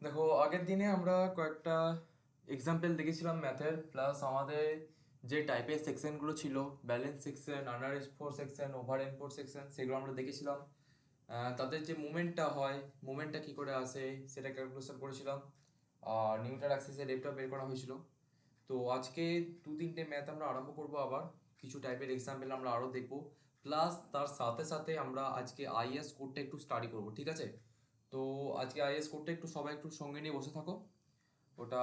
দেখো, আগের দিনে আমরা কয়েকটা এক্সাম্পল দেখেছিলাম ম্যাথের, প্লাস আমাদের যে টাইপের সেকশনগুলো ছিল, balance section, under S four section, over N four section, সেগুলো আমরা দেখেছিলাম। তাদের যে মুভমেন্টটা হয়, মুভমেন্টটা কী করে আসে সেটা ক্যালকুলেশন করেছিলাম, আর নিউটন অ্যাক্সিসের রেটটা বের করা হয়েছিল। তো আজকে দু তিনটে ম্যাথ আমরা আরম্ভ করব, আবার কিছু টাইপের এক্সাম্পল আমরা আরও দেখব, প্লাস তার সাথে সাথে আমরা আজকে আইএস কোডটা একটু স্টাডি করব, ঠিক আছে? তো আজকে আইএস কোডটা একটু সবাই একটু সঙ্গে নিয়ে বসে থাকো। ওটা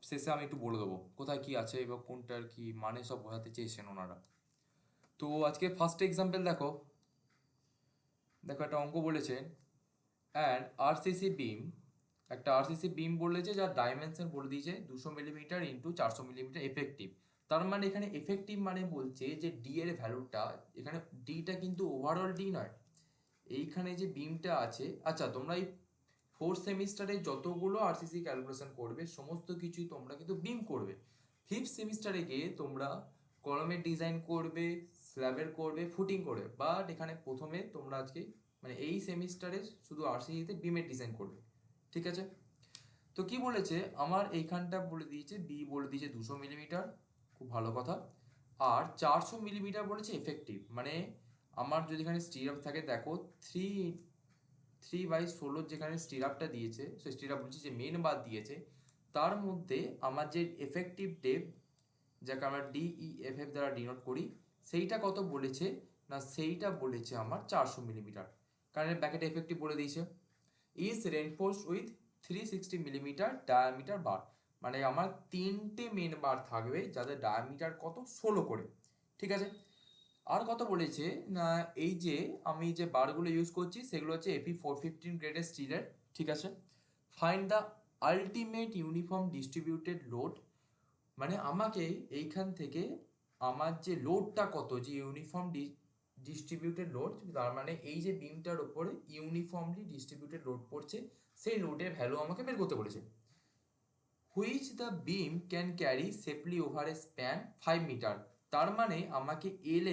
শেষে আমি একটু বলে দেবো কোথায় কি আছে এবং কোনটার কি মানে সব বোঝাতে চেয়েছেন ওনারা। তো আজকে ফার্স্ট এক্সাম্পল দেখো। দেখো, একটা অঙ্ক বলেছে, অ্যান্ড আরসিসি বিম, একটা আরসিসি বিম বলেছে যার ডাইমেনশন বলে দিয়েছে 200 মিলিমিটার ইন্টু 400 মিলিমিটার এফেক্টিভ। তার মানে এখানে এফেক্টিভ মানে বলছে যে ডি এর ভ্যালুটা, এখানে ডিটা কিন্তু ওভারঅল ডি নয়, এইখানে যে বিমটা আছে। আচ্ছা, তোমরা এই ফোর্থ সেমিস্টারে যতগুলো আরসিসি ক্যালকুলেশন করবে সমস্ত কিছুই তোমরা কিন্তু বিম করবে। ফিফথ সেমিস্টারে গিয়ে তোমরা কলমের ডিজাইন করবে, স্ল্যাবের করবে, ফুটিং করবে, বাট এখানে প্রথমে তোমরা আজকে মানে এই সেমিস্টারে শুধু আরসিসিতে বিমের ডিজাইন করবে, ঠিক আছে? তো কি বলেছে, আমার এইখানটা বলে দিয়েছে বি, বলে দিয়েছে 200 মিলিমিটার, খুব ভালো কথা। আর 400 মিলিমিটার বলেছে এফেক্টিভ, মানে আমার যদি এখানে স্টিরাপ থাকে, দেখো 3/16 যেখানে স্টিরাপটা দিয়েছে, সেই স্টিরাপ বলছি যে মেন বার দিয়েছে, তার মধ্যে আমার যে এফেক্টিভ ডেপথ, যাকে আমরা DEFF দ্বারা ডিনোট করি, সেইটা কত বলেছে না, সেইটা বলেছে আমার 400 মিলিমিটার। কারণ ব্যাকেটে এফেক্টিভ বলে দিয়েছে, is reinforce with 360 millimetre diameter বার, মানে আমার তিনটে মেন বার থাকবে যাদের ডায়ামিটার কত 16 করে, ঠিক আছে? আর কত বলেছে না, এই যে আমি যে বারগুলো ইউজ করছি সেগুলো হচ্ছে AP415 গ্রেডের স্টিলের, ঠিক আছে? Find the ultimate uniform distributed load, মানে আমাকে এইখান থেকে আমার যে লোডটা কত, যে ইউনিফর্ম ডিস্ট্রিবিউটেড লোড, তার মানে এই যে বিমটার ওপরে ইউনিফর্মলি ডিস্ট্রিবিউটেড লোড পড়ছে, সেই লোডের ভ্যালু আমাকে বের করতে বলেছে। Which the beam can carry safely over a span 5 metre, তার মানে আমাকে এল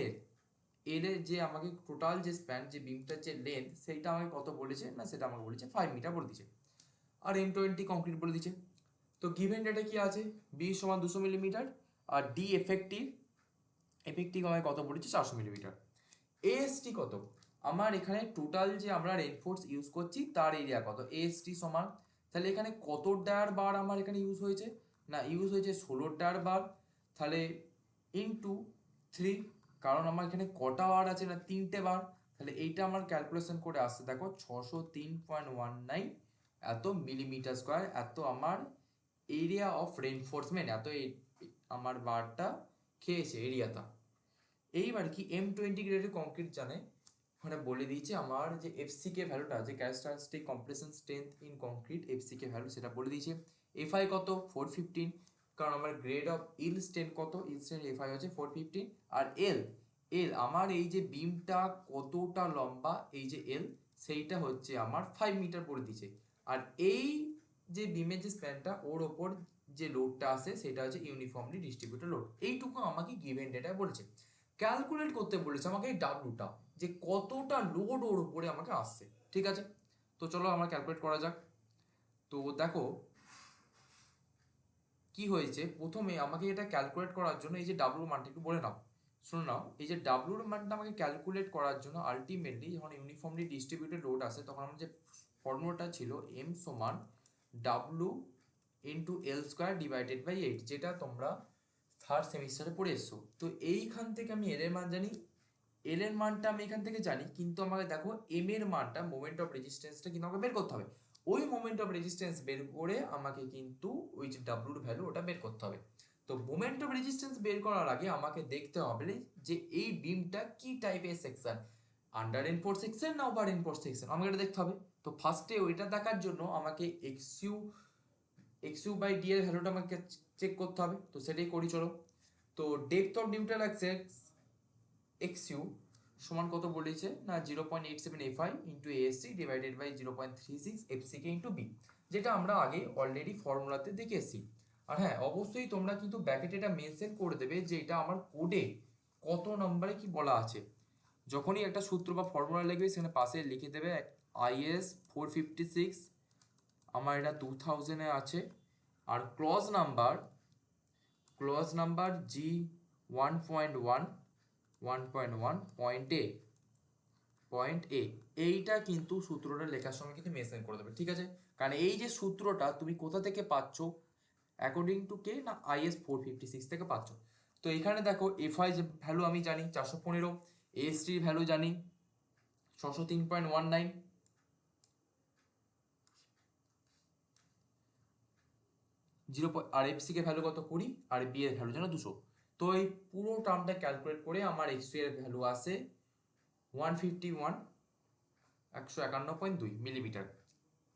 এর যে আমাকে টোটাল যে স্প্যান, যে বিমটার যে লেন্থ, সেইটা আমাকে কত বলেছে না, সেটা আমাকে বলেছে 5 মিটার বলে দিচ্ছে। আর M20 কংক্রিট বলে দিচ্ছে। তো গিভেন ডেটা কি আছে, বি সমান 200 মিলিমিটার, আর ডি এফেক্টিভ, এফেক্টিভ আমাকে কত বলেছে 400 মিলিমিটার। এএসটি কত, আমার এখানে টোটাল যে আমরা রেনফোর্স ইউজ করছি তার এরিয়া কত, এএসটি সমান, তাহলে এখানে কত ডায়ার বার আমার এখানে ইউজ হয়েছে না, ইউজ হয়েছে 16 ডায়ার বার, তাহলে ইনটু 3, কারণ আমার এখানে কটা বার আছে না, 3টে বার, তাহলে এইটা আমার ক্যালকুলেশন করে আসছে, দেখো 603.19 এত মিলিমিটার স্কোয়ার, এত আমার এরিয়া অফ রেনফোর্সমেন্ট, এত আমার বারটা খেয়েছে এরিয়াটা। এইবার কি M20 গ্রেডের কংক্রিট জানে, ওখানে বলে দিয়েছে আমার যে এফসিকে ভ্যালুটা, যে characteristic compression strength in concrete fck value, সেটা বলে দিয়েছে। এফআই কত 415, কারণ আমার গ্রেড অফ ইল স্ট্রেন্থ কত, ইল স্ট্রেন্থ এফআই হচ্ছে 415। আর এল, এল আমার এই যে বিমটা কতটা লম্বা, এই যে এল, সেইটা হচ্ছে আমার 5 মিটার বলে দিয়েছে। আর এই যে বিমের যে স্প্যানটা, ওর ওপর যে লোডটা আসে সেটা হচ্ছে ইউনিফর্মলি ডিস্ট্রিবিউটেড লোড, এইটুকু আমাকে গিভেন ডেটা বলেছে। ক্যালকুলেট করতে বলেছে আমাকে এই ডাব্লুটা, যে কতটা লোড ওর উপরে আমাকে আসছে, ঠিক আছে? তো চলো আমরা ক্যালকুলেট করা যাক। তো দেখো কি হয়েছে, প্রথমে আমাকে এটা ক্যালকুলেট করার জন্য এই যে ডাব্লুর মানটা একটু বলে নাও, শুনে নাও। এই যে ডাব্লুর মানটা আমাকে ক্যালকুলেট করার জন্য আলটিমেটলি যখন ইউনিফর্মলি ডিস্ট্রিবিউটেড লোড আসে, তখন আমার যে ফর্মুলাটা ছিল এম সমান W into L square divided by 8, যেটা তোমরা থার্ড সেমিস্টারে পড়ে এসছো। তো এইখান থেকে আমি এল এর মান জানি, এল এর মানটা আমি এখান থেকে জানি, কিন্তু আমাকে দেখো এম এর মানটা, মোমেন্ট অফ রেজিস্ট্যান্সটা কিন্তু আমাকে বের করতে হবে। ওই মোমেন্ট অফ রেজিস্ট্যান্স বের করে আমাকে কিন্তু ওই যে ডাব্লুর ভ্যালু ওটা বের করতে হবে। তো মোমেন্ট অফ রেজিস্ট্যান্স বের করার আগে আমাকে দেখতে হবে যে এই বিমটা কি টাইপের সেকশন, আন্ডার এনফোর্স সেকশন না ওভার এনফোর্স সেকশন, আমাকে এটা দেখতে হবে। তো ফার্স্টে ওইটা দেখার জন্য আমাকে এক্স ইউ বাই ডি এর ভ্যালুটা আমাকে চেক করতে হবে, তো সেটাই করি চলো। তো depth of neutral axis x u সমান কত বলেছে না, 0.87 fy into ASC divided by 0.36 fck into B, যেটা আমরা আগে অলরেডি ফর্মুলাতে দেখে এসেছি। আর হ্যাঁ, অবশ্যই তোমরা কিন্তু ব্যাকেটে এটা মেনশন করে দেবে যে এটা আমার কোডে কত নম্বরে কি বলা আছে। যখনই একটা সূত্র বা ফর্মুলা লিখবে সেখানে পাশে লিখে দেবে IS 456 আমার এটা 2000-এ আছে। আর ক্লজ নাম্বার জি 1.1 পয়েন্ট এ এইটা কিন্তু সূত্রটা লেখার সময় কিন্তু মেনশন করে দেবে, ঠিক আছে? কারণ এই যে সূত্রটা তুমি কোথা থেকে পাচ্ছ, অ্যাকর্ডিং টু কে না IS 456 থেকে পাচ্ছ। তো এখানে দেখো এফআই যে ভ্যালু আমি জানি 415, এএসটির ভ্যালু জানি 603.19, আর এফসি ভ্যালু কত 20, আর বি এর ভ্যালু যেন 200। তো এই পুরো টার্মটা ক্যালকুলেট করে আমার এক্স এর ভ্যালু আসে 151.2 মিলিমিটার।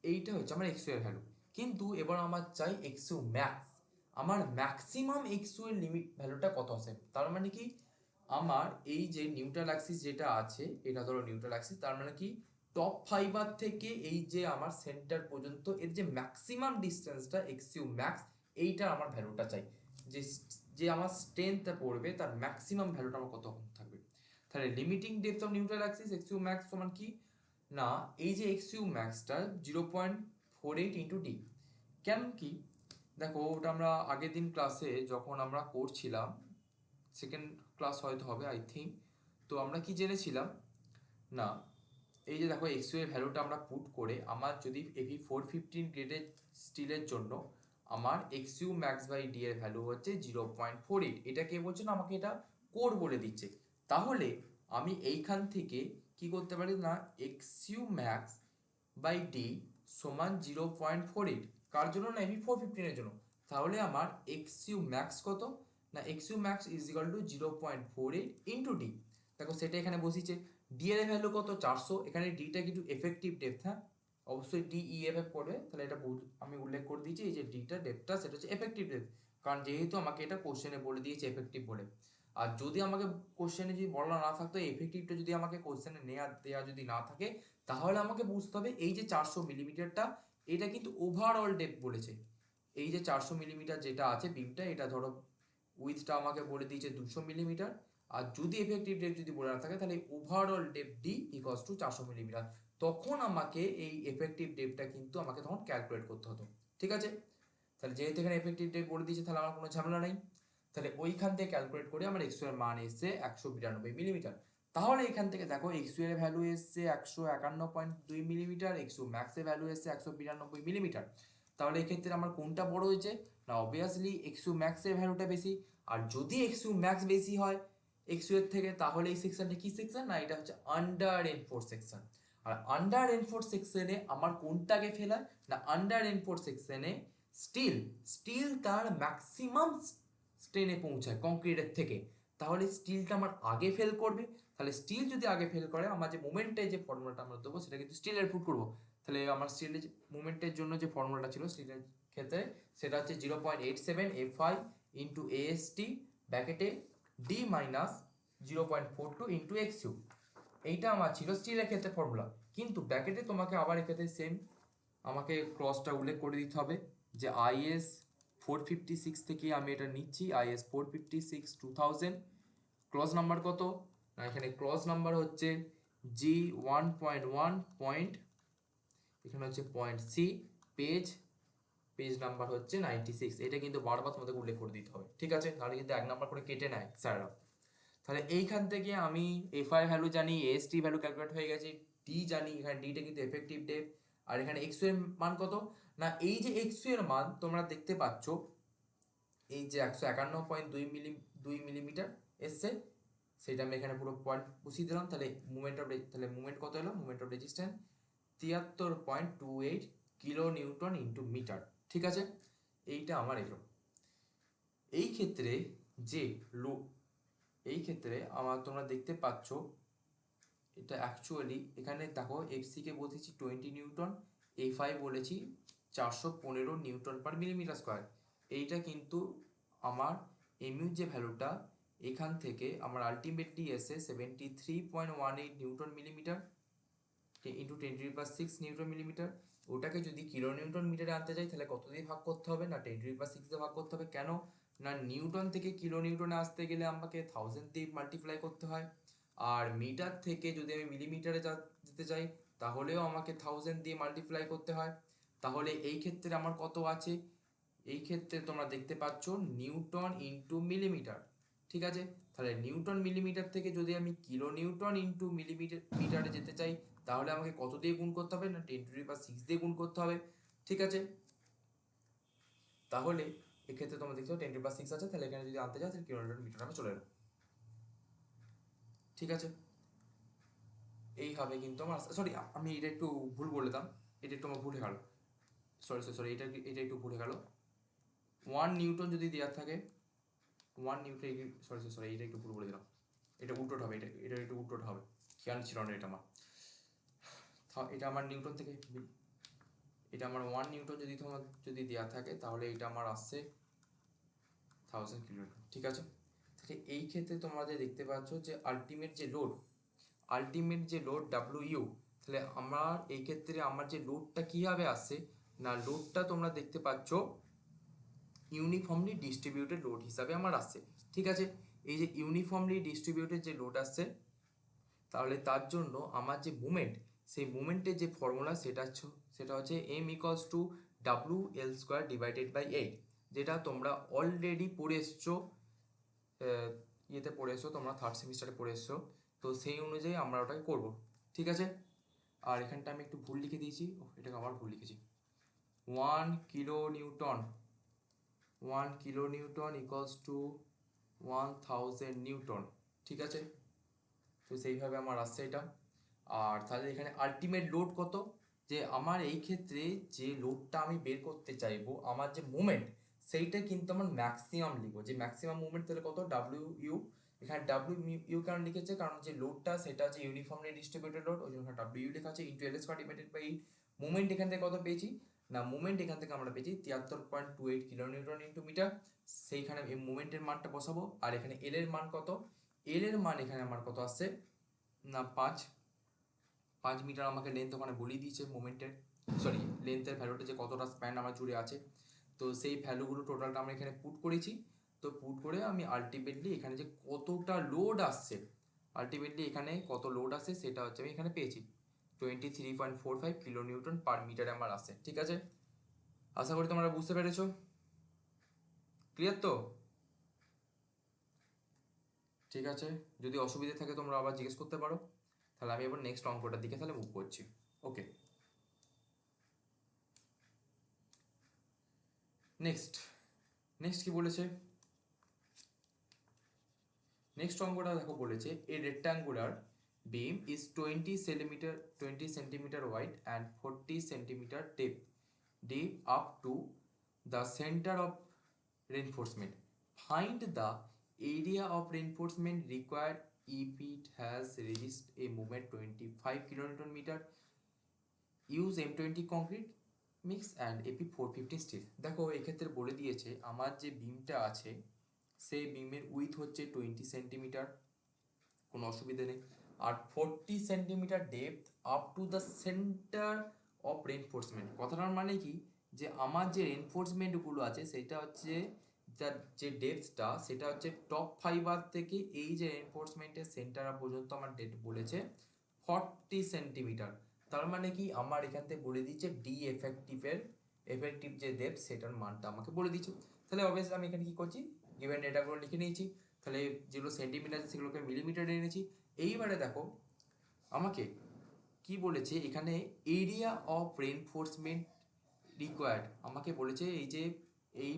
এইটা হচ্ছে আমার এক্স এর ভ্যালু। কিন্তু এবার আমার চাই এক্স ম্যাক্স, আমার ম্যাক্সিমাম এক্স এর লিমিট ভ্যালুটা কত আসে। তার মানে কি আমার এই যে নিউট্রাল অ্যাক্সিস যেটা আছে, এটা ধরো নিউট্রাল অ্যাক্সিস, তার মানে কি টপ ফাইবার থেকে এই যে আমার সেন্টার পর্যন্ত এর যে ম্যাক্সিমাম ডিস্টেন্সটা এক্স ম্যাক্স, এইটা আমার ভ্যালুটা চাই। যে যে আমার স্ট্রেংথটা পড়বে তার ম্যাক্সিমাম ভ্যালুটা আমার কত থাকবে। তাহলে limiting depth of neutral Axis x max সমান কি না, এই যে এক্স ম্যাক্সটা 0.48 ইন্টু ডি। কেন কি দেখো, ওটা আমরা আগের দিন ক্লাসে যখন আমরা করছিলাম, সেকেন্ড ক্লাস হয়তো হবে আই থিঙ্ক, তো আমরা কি জেনেছিলাম না, এই যে দেখো এক্স এর ভ্যালুটা আমরা পুট করে আমার যদি এভি 415 গ্রেডের স্টিলের জন্য আমার এক্স ম্যাক্স বাই ডি এর ভ্যালু হচ্ছে 0.48, এটা কে বলছে না, আমাকে এটা কোড বলে দিচ্ছে। তাহলে আমি এইখান থেকে কি করতে পারি না, এক্স ম্যাক্স বাই ডি সমান 0.48, কার জন্য না এভি 415 এর জন্য। তাহলে আমার এক্স ম্যাক্স কত না, x max is equal to 0.48 into D. দেখো সেটা এখানে বসিয়েছে, ডি এর ভ্যালু কত 400, এখানে ডিটা কিন্তু এফেক্টিভ ডেপথ, হ্যাঁ অবশ্যই ডি ই এফ এফ করবে, তাহলে এটা আমি উল্লেখ করে দিয়েছি এই যে ডিটা ডেপথটা সেটা হচ্ছে এফেক্টিভ ডেপথ, কারণ যেহেতু আমাকে এটা কোশ্চেনে বলে দিয়েছে এফেক্টিভ বলে। আর যদি আমাকে কোশ্চেনে যদি বলা না থাকতো এফেক্টিভটা যদি আমাকে কোশ্চেনে দেওয়া যদি না থাকে, তাহলে আমাকে বুঝতে হবে এই যে 400 মিলিমিটারটা এটা কিন্তু ওভারঅল ডেপথ বলেছে। এই যে 400 মিলিমিটার যেটা আছে বিমটা, এটা ধরো উইথটা আমাকে বলে দিয়েছে 200 মিলিমিটার, আর যদি এফেক্টিভ ডেপথ যদি বলে না থাকে তাহলে overall depth D equals to 400 millimetre. তখন আমাকে এই এফেক্টিভ ডেপথটা কিন্তু আমাকে তখন ক্যালকুলেট করতে হতো, ঠিক আছে? তাহলে যেহেতু এখানে এফেক্টিভ ডেপথ বলে দিয়েছে তাহলে আমার কোনো ঝামেলা নেই। তাহলে ওইখান থেকে ক্যালকুলেট করে আমার এক্স এর মান এসছে 192 মিলিমিটার। তাহলে এখান থেকে দেখো এক্স এর ভ্যালু এসছে 151.2 মিলিমিটার, এক্স ম্যাক্স এর ভ্যালু এসছে 192 মিলিমিটার। তাহলে এক্ষেত্রে আমার কোনটা বড় হয়েছে না, অবভিয়াসলি এক্স ম্যাক্স এর ভ্যালুটা বেশি। আর যদি এক্স ম্যাক্স বেশি হয় এক্স এর থেকে, তাহলে এই সেকশনটা কি সেকশন না, এটা হচ্ছে আন্ডার এনফোর সেকশন। আর আন্ডার এনফোর সেকশনে আমার কোনটাকে ফেলায় না, আন্ডার এনফোর সেকশনে স্টিল তার ম্যাক্সিমাম স্ট্রেনে পৌঁছায় কংক্রিটের থেকে। তাহলে স্টিলটা আমার আগে ফেল করবে। তাহলে স্টিল যদি আগে ফেল করে, আমার যে মোমেন্টের যে ফর্মুলাটা আমরা দেবো সেটা কিন্তু স্টিলের পুট করবো। তাহলে আমার স্টিলের মুভমেন্টের জন্য যে ফর্মুলাটা ছিল স্টিলের ক্ষেত্রে সেটা হচ্ছে 0.87 এফআই ইন্টু এএসটি ব্যাকেটে D minus 0.42 into x u. এইটা আমার ছিল স্টিলের ক্ষেত্রে ফর্মুলা। কিন্তু ব্র্যাকেটে তোমাকে আবার এক্ষেত্রে সেম আমাকে ক্রসটা উল্লেখ করে দিতে হবে যে IS 456 থেকে আমি এটা নিচ্ছি, IS 456 2000। ক্লজ নাম্বার কত না, এখানে ক্লজ নাম্বার হচ্ছে জি 1.1 পয়েন্ট, এখানে হচ্ছে পয়েন্ট সি, পেজ নাম্বার হচ্ছে 96। এটা কিন্তু বারবার তোমাদের উল্লেখ করে দিতে হবে, ঠিক আছে? তাহলে কিন্তু 1 নাম্বার করে কেটে নেয় স্যাররা। তাহলে এইখান থেকে আমি এফআই ভ্যালু জানি, এএসটি ভ্যালু ক্যালকুলেট হয়ে গেছে, ডি জানি, এখানে ডিটা কিন্তু এফেক্টিভ ডেপথ। আর এখানে এক্স এর মান কত না, এই যে এক্স এর মান তোমরা দেখতে পাচ্ছ এই যে 151.2 মিলিমিটার এসছে, সেটা আমি এখানে পুরো পয়েন্ট বসিয়ে দিলাম। তাহলে মুভমেন্ট কত এলো, movement of resistance 73.28 kilo newton into metre, ঠিক আছে? এইটা আমার এলো। এই ক্ষেত্রে যে এই ক্ষেত্রে আমার তোমরা দেখতে পাচ্ছ এটা অ্যাকচুয়ালি এখানে দেখো এফসি কে বলতেছি 20 নিউটন, এফআই বলেছি 415 নিউটন পার মিলিমিটার স্কোয়ার। এইটা কিন্তু আমার এমইউ যে ভ্যালুটা এখান থেকে আমার আলটিমেটলি এসে 73.18 Newton millimetre into 10⁶ Newton millimetre. ওটাকে যদি কিলো নিউটন মিটারে আনতে যাই তাহলে কত দিয়ে ভাগ করতে হবে না, 10⁶ দিয়ে ভাগ করতে হবে। কেন না, নিউটন থেকে কিলো নিউটনে আসতে গেলে আমাকে 1000 দিয়ে মাল্টিপ্লাই করতে হয়। আর মিটার থেকে যদি আমি মিলিমিটারে যেতে চাই তাহলেও আমাকে 1000 দিয়ে মাল্টিপ্লাই করতে হয়। তাহলে এই ক্ষেত্রে আমার কত আছে, এই ক্ষেত্রে তোমরা দেখতে পাচ্ছ নিউটন ইন্টু মিলিমিটার। ঠিক আছে, তাহলে নিউটন মিলিমিটার থেকে যদি আমি কিলো নিউটন ইন্টু মিটারে যেতে চাই, তাহলে আমাকে কত দিয়ে গুণ করতে হবে, না 10⁶ দিয়ে গুণ করতে হবে। ঠিক আছে, তাহলে এক্ষেত্রে তোমরা দেখছো 10⁶ আছে, তাহলে এখানে যদি আনতে যাও তাহলে কিলো নিউটন মিটার আমি চলে এলো। ঠিক আছে, এইভাবে কিন্তু আমার, সরি আমি এটা একটু ভুল বললাম, এটা একটু আমার ভুলে গেল, সরি এটা একটু ভুলে গেল। 1 নিউটন যদি দেওয়া থাকে, 1 নিউটন, সরি এটা একটু ভুল বলে দিলাম, এটা উল্টোটা হবে, এটা একটু উল্টোটা হবে, খেয়াল ছিল না এটা আমার। এটা আমার নিউটন থেকে, এটা আমার 1 নিউটন যদি দেওয়া থাকে, তাহলে এটা আমার আসছে 1000 কিলোমিটার। ঠিক আছে, তাহলে এই ক্ষেত্রে তোমরা যে দেখতে পাচ্ছ যে আলটিমেট যে লোড ডাব্লিউ, তাহলে আমার এই ক্ষেত্রে আমার যে লোডটা কীভাবে আসছে, না লোডটা তোমরা দেখতে পাচ্ছ ইউনিফর্মলি ডিস্ট্রিবিউটেড লোড হিসাবে আমার আসছে। ঠিক আছে, এই যে ইউনিফর্মলি ডিস্ট্রিবিউটেড যে লোড আসছে, তাহলে তার জন্য আমার যে মুভমেন্ট, সেই মুভমেন্টের যে ফর্মুলা সেটা হচ্ছে m=WL²/8, যেটা তোমরা অলরেডি পড়ে এসছো, ইয়েতে পড়ে এসছো, তোমরা 3rd সেমিস্টারে পড়ে এসছো। তো সেই অনুযায়ী আমরা ওটাকে করব। ঠিক আছে, আর এখানটা আমি একটু ভুল লিখে দিয়েছি, এটাকে আবার ভুল লিখেছি। 1 কিলো নিউটন 1000 নিউটন। ঠিক আছে, তো সেইভাবে আমার আসছে এটা। আর তাহলে এখানে আলটিমেট লোড কত, যে আমার এই ক্ষেত্রে যে লোডটা আমি বের করতে চাইবো, আমার যে মুভমেন্ট, সেইটা কিন্তু আমার ম্যাক্সিমাম লিখবো, যে ম্যাক্সিমাম মুভমেন্ট তাহলে কত, ডাব্লিউ ইউ। এখানে ডাব্লিউ ইউ কারণ লিখেছে, কারণ যে লোডটা সেটা হচ্ছে ইউনিফর্মলি ডিস্ট্রিবিউটেড লোড, ওই জন্য ডাব্লিউ ইউ লেখা আছে, into L² divided by movement. এখান থেকে কত পেয়েছি, না মুভমেন্ট এখান থেকে আমরা পেয়েছি 73.28 কিলো নিউটন ইন্টু মিটার। সেইখানে এই মুভমেন্টের মানটা বসাবো, আর এখানে এল এর মান কত, এল এর মান এখানে আমার কত আসছে, না 5 মিটার আমাকে লেন্থ ওখানে বলিয়ে দিয়েছে মোমেন্টের, সরি লেন্থের ভ্যালুটা যে কতটা স্প্যান আমার জুড়ে আছে। তো সেই ভ্যালুগুলো টোটালটা আমরা এখানে পুট করেছি। তো পুট করে আমি আলটিমেটলি এখানে যে কতটা লোড আসছে, আলটিমেটলি এখানে কত লোড আসছে সেটা হচ্ছে আমি এখানে পেয়েছি 23.45 কিলো নিউটন পার মিটারে আমার আসছে। ঠিক আছে, আশা করি তোমরা বুঝতে পেরেছো, ক্লিয়ার তো? ঠিক আছে, যদি অসুবিধা থাকে তোমরা আবার জিজ্ঞেস করতে পারো। তাহলে আমি এবার নেক্সট অঙ্কটার দিকে তাহলে মুভ করছি। ওকে, নেক্সট কি বলেছে, নেক্সট অঙ্কটা দেখো, বলেছে এ rectangular beam is 20 centimeter wide and 40 centimeter deep up to the center of reinforcement. Find the area of reinforcement required if it has resist a movement 25 kilonewton meter. Use M20 concrete mix and AP 450 steel. দেখো এক্ষেত্রে বলে দিয়েছে আমার যে বিমটা আছে, সেই বিমের with হচ্ছে 20 সেন্টিমিটার, কোনো অসুবিধা নেই, আর 40 centimetre depth up to the centre of reinforcement. কথাটার মানে কি, যে আমার যে রেনফোর্সমেন্টগুলো আছে সেটা হচ্ছে যার যে ডেপথটা সেটা হচ্ছে টপ ফাইবার থেকে এই যে রেনফোর্সমেন্টের সেন্টার পর্যন্ত আমার ডেপথ বলেছে 40 সেন্টিমিটার। তার মানে কি আমার এখান থেকে বলে দিচ্ছে ডি এফেক্টিভ যে ডেপথ সেটার মানটা আমাকে বলে দিচ্ছে। তাহলে অবভিয়াসলি আমি এখানে কি করছি, গিভেন ডেটাগুলো লিখে নিয়েছি, তাহলে যেগুলো সেন্টিমিটার আছে সেগুলোকে মিলিমিটারে এনেছি। এইবারে দেখো আমাকে কি বলেছে এখানে, এরিয়া অফ রেনফোর্সমেন্ট রিকোয়ার্ড আমাকে বলেছে এই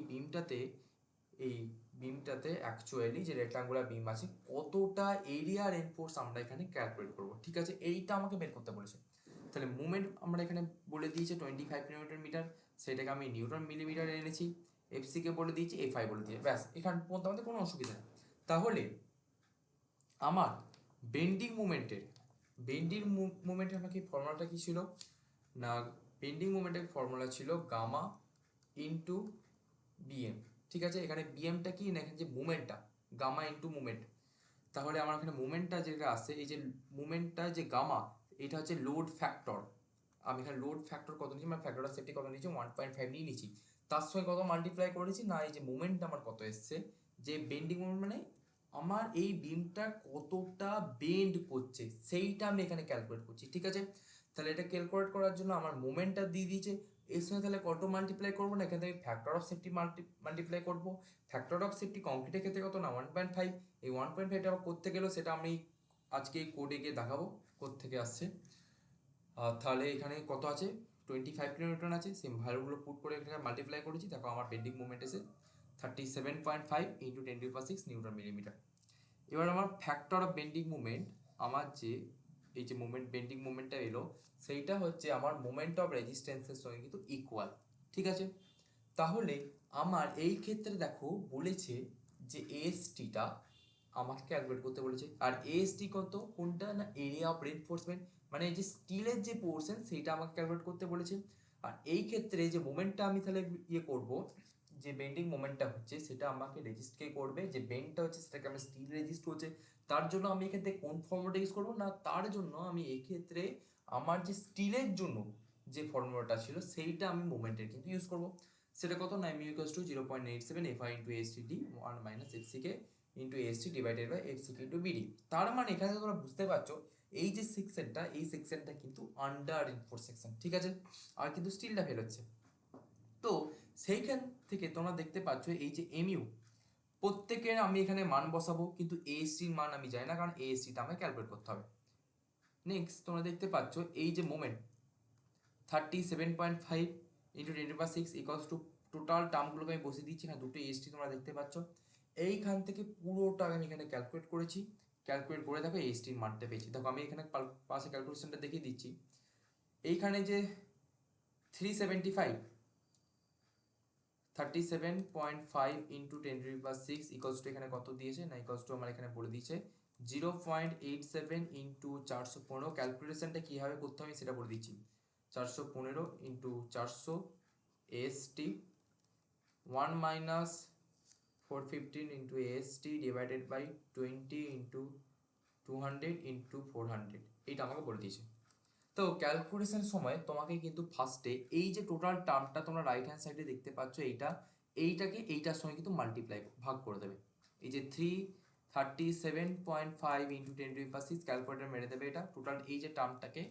বিমটাতে অ্যাকচুয়ালি যে রেক্টাঙ্গুলার বিম আছে কতটা এরিয়া রেনফোর্স আমরা এখানে ক্যালকুলেট করব। ঠিক আছে, এইটা আমাকে বের করতে বলেছে। তাহলে মুভমেন্ট আমরা এখানে বলে দিয়েছে 25 কিলোমিটার মিটার, সেটাকে আমি নিউটন মিলিমিটারে এনেছি, এফসিকে বলে দিয়েছি, এফআই বলে দিয়েছি, ব্যাস এখান পর্যন্ত আমাদের কোনো অসুবিধা নেই। তাহলে আমার বেন্ডিং মুভমেন্টের আমাকে ফর্মুলাটা কি ছিল, না বেন্ডিং মুভমেন্টের ফর্মুলা ছিল গামা ইন্টু বিএম। ঠিক আছে, এখানে বিএমটা কি, না এখানে যে মুভমেন্টটা গামা ইন্টু মুভমেন্ট, তাহলে আমার এখানে মুভমেন্টটা যেটা আসছে, এই যে মুভমেন্টটা যে গামা, এটা হচ্ছে লোড ফ্যাক্টর। আমি এখানে লোড ফ্যাক্টর কত নিয়েছি, মানে ফ্যাক্টরটা সেফটি কত নিয়েছি, 1.5 নিয়ে নিয়েছি, তার সঙ্গে কত মাল্টিপ্লাই করেছি, না এই যে মুভমেন্টটা আমার কত এসছে, যে বেন্ডিং মুভমেন্ট মানে আমার এই বিমটা কতটা বেন্ড করছে সেইটা আমি এখানে ক্যালকুলেট করছি। ঠিক আছে, তাহলে এটা ক্যালকুলেট করার জন্য আমার মোমেন্টটা দিয়ে দিয়েছে, এর সঙ্গে তাহলে কত মাল্টিপ্লাই করবো না, এখান থেকে ফ্যাক্টর অফ সেফটি মাল্টিপ্লাই করবো। ফ্যাক্টর অফ সেফটি কংক্রিটের ক্ষেত্রে কত না 1.5, এই 1.5টা আবার করতে গেলেও সেটা আমি আজকে কোডে গিয়ে দেখাবো কোত্থেকে আসছে। তাহলে এখানে কত আছে 25 কিলোনিউটন আছে, সেম ভ্যালুগুলো পুট করে এখানে মাল্টিপ্লাই করেছি, দেখো আমার বেন্ডিং মুভমেন্ট এসে 37.5 ইন্টু 10⁶ নিউটন মিলিমিটার। এবার আমার ফ্যাক্টর অফ বেন্ডিং মুভমেন্ট, আমার যে এই যে মুভমেন্ট বেন্ডিং মুভমেন্টটা এলো সেইটা হচ্ছে আমার মোমেন্ট অফ রেজিস্ট্যান্সের সঙ্গে কিন্তু ইকুয়াল, ঠিক আছে। তাহলে আমার এই ক্ষেত্রে দেখো বলেছে যে এএসটিটা আমাকে ক্যালকুলেট করতে বলেছে, আর এএসটি কত কোনটা না এরিয়া অফ রেনফোর্সমেন্ট, মানে এই যে স্টিলের যে পোর্শন সেইটা আমাকে ক্যালকুলেট করতে বলেছে। আর এই ক্ষেত্রে যে মোমেন্টটা আমি তাহলে ইয়ে করব, যে বেন্ডিং মোমেন্টটা হচ্ছে সেটা আমাকে রেজিস্টকে করবে, যে বেন্ডটা হচ্ছে সেটাকে আমি স্টিল রেজিস্ট হচ্ছে, তার জন্য আমি এক্ষেত্রে কোন ফর্মুলাটা ইউজ করবো না, তার জন্য আমি এক্ষেত্রে আমার যে স্টিলের জন্য যে ফর্মুলাটা ছিল সেইটা আমি মোমেন্টের কিন্তু ইউজ করব। সেটা কত না mu equals to 0.87 fy into STD 1 minus fck into ST divided by fck into BD. তার মানে এখানে তোমরা বুঝতে পারছো এই যে সেকশনটা, এই সেকশনটা কিন্তু আন্ডার রিইনফোর্স সেকশন, ঠিক আছে, আর কিন্তু স্টিলটা ফেল হচ্ছে। তো সেইখান থেকে তোমরা দেখতে পাচ্ছ এই যে এমইউ প্রত্যেকের আমি এখানে মান বসাবো, কিন্তু এএসটির মান আমি জানি না, কারণ এএসটিটা আমাকে ক্যালকুলেট করতে হবে। নেক্সট তোমরা দেখতে পাচ্ছ এই যে moment 37.5 into 10⁶ equals to total টার্মগুলোকে আমি বসিয়ে দিচ্ছি, এখানে দুটো এএসটি তোমরা দেখতে পাচ্ছ। এইখান থেকে পুরোটা আমি এখানে ক্যালকুলেট করেছি, ক্যালকুলেট করে দেখো এএসটির মানটা পেয়েছি। দেখো আমি এখানে পাশে ক্যালকুলেশনটা দেখিয়ে দিচ্ছি। এইখানে যে 37.5 ইন্টু 10⁶ ইকুয়ালস টু এখানে কত দিয়েছে না, ইকুয়ালস টু আমার এখানে বলে দিয়েছে 0.87 ইন্টু 415। ক্যালকুলেশনটা কীভাবে করতে হবে সেটা বলে দিচ্ছি। 415 into 400 AST 1 minus 415 into AST divided by 20 into 200 into 400, এইটা আমাকে বলে দিয়েছে। তো ক্যালকুলেশন সময় তোমাকে কিন্তু ফার্স্টে এই যে টোটাল টার্মটা তোমরা রাইট হ্যান্ড সাইডে দেখতে পাচ্ছ এইটাকে এইটার সঙ্গে কিন্তু মাল্টিপ্লাই ভাগ করে দেবে। এই যে 337.5 ইন্টু 10⁶ ক্যালকুলেটার মেরে দেবে, এটা টোটাল এই যে টার্মটাকে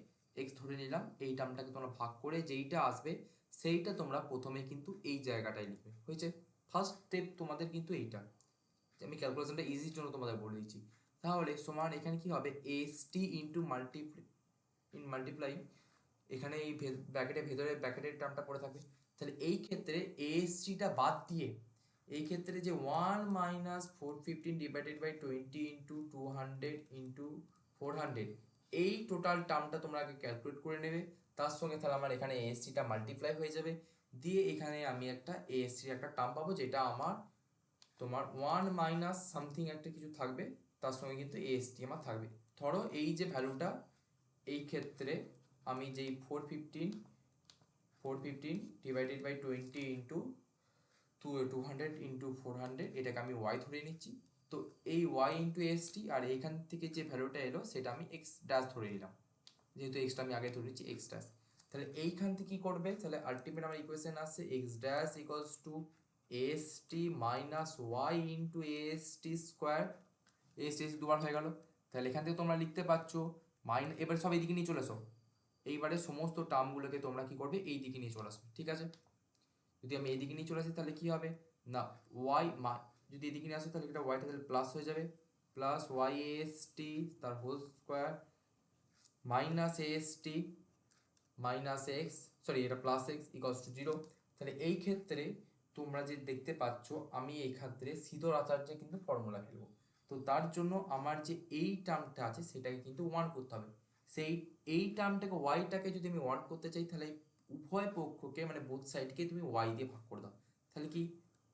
এক্স ধরে নিলাম, এই টার্মটাকে তোমরা ভাগ করে যেইটা আসবে সেইটা তোমরা প্রথমে কিন্তু এই জায়গাটায় লিখবে, হয়েছে। ফার্স্ট স্টেপ তোমাদের কিন্তু এইটা, আমি ক্যালকুলেশনটা ইজির জন্য তোমাদের বলে দিচ্ছি। তাহলে সমান এখানে কি হবে এসটি ইন্টু মাল্টিপ্লাই এখানে এই ব্র্যাকেটের ভেতরে ব্র্যাকেটের টার্মটা পড়ে থাকবে। তাহলে এই ক্ষেত্রে এএসটিটা বাদ দিয়ে এই ক্ষেত্রে যে 1 minus 415 divided by 20 into 200 into 400, এই টোটাল টার্মটা তোমরা আগে ক্যালকুলেট করে নেবে। তার সঙ্গে তাহলে আমার এখানে এএসটিটা মাল্টিপ্লাই হয়ে যাবে, দিয়ে এখানে আমি একটা এএসটির একটা টার্ম পাবো, যেটা আমার তোমার 1 মাইনাস সামথিং একটা কিছু থাকবে, তার সঙ্গে কিন্তু এএসটি আমার থাকবে। ধরো এই যে ভ্যালুটা, এই ক্ষেত্রে আমি যেই 415 ডিভাইডেড বাই 20 ইন্টু 200 ইন্টু 400 এটাকে আমি ওয়াই ধরে নিচ্ছি। তো এই ওয়াই ইন্টু এসটি আর এইখান থেকে যে ভ্যালুটা এলো সেটা আমি এক্স ড্যাশ ধরে নিলাম, যেহেতু এক্সটা আমি আগে ধরে নিচ্ছি এক্স ড্যাশ। তাহলে এইখান থেকে কি করবে, তাহলে আলটিমেট আমার ইকুয়েশন আসছে x dash equals to ST minus y into ST square. ST দুবার হয়ে গেল, তাহলে এখান থেকে তোমরা লিখতে পারছো এবার সব এইদিকে নিয়ে চলে আসো, এইবারে সমস্ত টার্মগুলোকে তোমরা কি করবে এই দিকে নিয়ে চলে আসবে, ঠিক আছে। যদি আমি এইদিকে নিয়ে চলে আসি তাহলে কি হবে না ওয়াই যদি এদিকে নিয়ে আসো তাহলে এটা ওয়াইটা তাহলে প্লাস হয়ে যাবে, প্লাস ওয়াই এসটি তার whole square minus ST minus x, sorry এটা প্লাস এক্স ইকুয়ালস টু 0। তাহলে এই ক্ষেত্রে তোমরা যে দেখতে পাচ্ছ আমি এই ক্ষেত্রে সিধর আচার্যে কিন্তু ফর্মুলা ফেলবো। তো তার জন্য আমার যে এই টার্মটা আছে সেটাকে কিন্তু 1 করতে হবে। সেই এই টার্মটাকে ওয়াইটাকে যদি আমি 1 করতে চাই তাহলে উভয় পক্ষকে মানে বোথ সাইডকে তুমি ওয়াই দিয়ে ভাগ করে দাও। তাহলে কি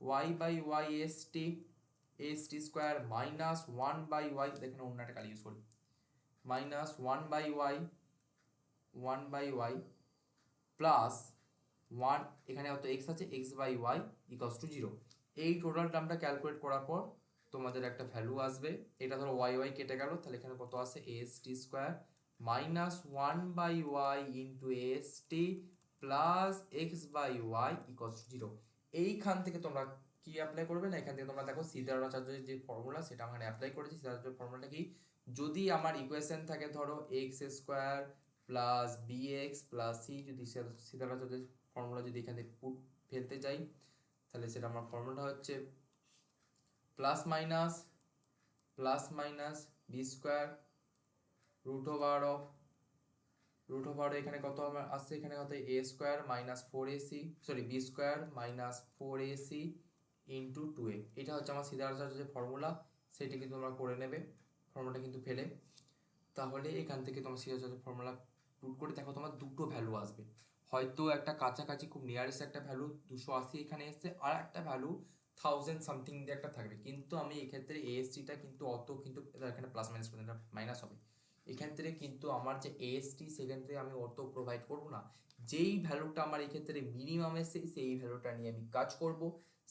y by y ST ST square minus 1 by y, দেখেন অন্য একটা কালি ইউজ করি, মাইনাস 1 বাই ওয়াই প্লাস 1 এখানে অত এক্স আছে x by y equals to 0। এই টোটাল টার্মটা ক্যালকুলেট করার পর তোমাদের একটা ভ্যালু আসবে, এটা ধরো ওয়াই ওয়াই কেটে গেল, তাহলে এখানে কত আসে AST square minus 1 by y into AST plus x by y equals to 0। এইখান থেকে তোমরা কি অ্যাপ্লাই করবে না, এখান থেকে তোমরা দেখো সিদ্ধার্থাচার্যের যে ফর্মুলা সেটা আমরা অ্যাপ্লাই করেছি। সিদ্ধার্থাচার্যের ফর্মুলাটা কি, যদি আমার ইকুয়েশন থাকে ধরো x square plus bx plus c, যদি সিদ্ধার্থের ফর্মুলা যদি এখানে পুট ফেলতে যাই তাহলে সেটা আমার ফর্মুলা হচ্ছে plus minus B square root over এখানে কত আমার আসছে, এখানে কত A square minus four AC, sorry B square minus four AC into two A. এটা হচ্ছে আমার সিদ্ধার্থের যে ফর্মুলা, সেটি কিন্তু তোমরা করে নেবে ফর্মুলাটা কিন্তু ফেলে। তাহলে এখান থেকে তোমার সিদ্ধার্থের ফর্মুলা পুট করে দেখো তোমার দুটো ভ্যালু আসবে, হয়তো একটা কাছাকাছি খুব নিয়ারেস্ট একটা ভ্যালু 280 এখানে এসছে, আর একটা ভ্যালু 1000 সামথিং দিয়ে একটা থাকবে। কিন্তু আমি এক্ষেত্রে এএসটিটা কিন্তু অত কিন্তু এখানে প্লাস মাইনাস মাইনাস হবে, এখান থেকে কিন্তু আমার যে এএসটি সেখান থেকে আমি অত প্রোভাইড করব না। যেই ভ্যালুটা আমার এক্ষেত্রে মিনিমাম এসে সেই ভ্যালুটা নিয়ে আমি কাজ করব।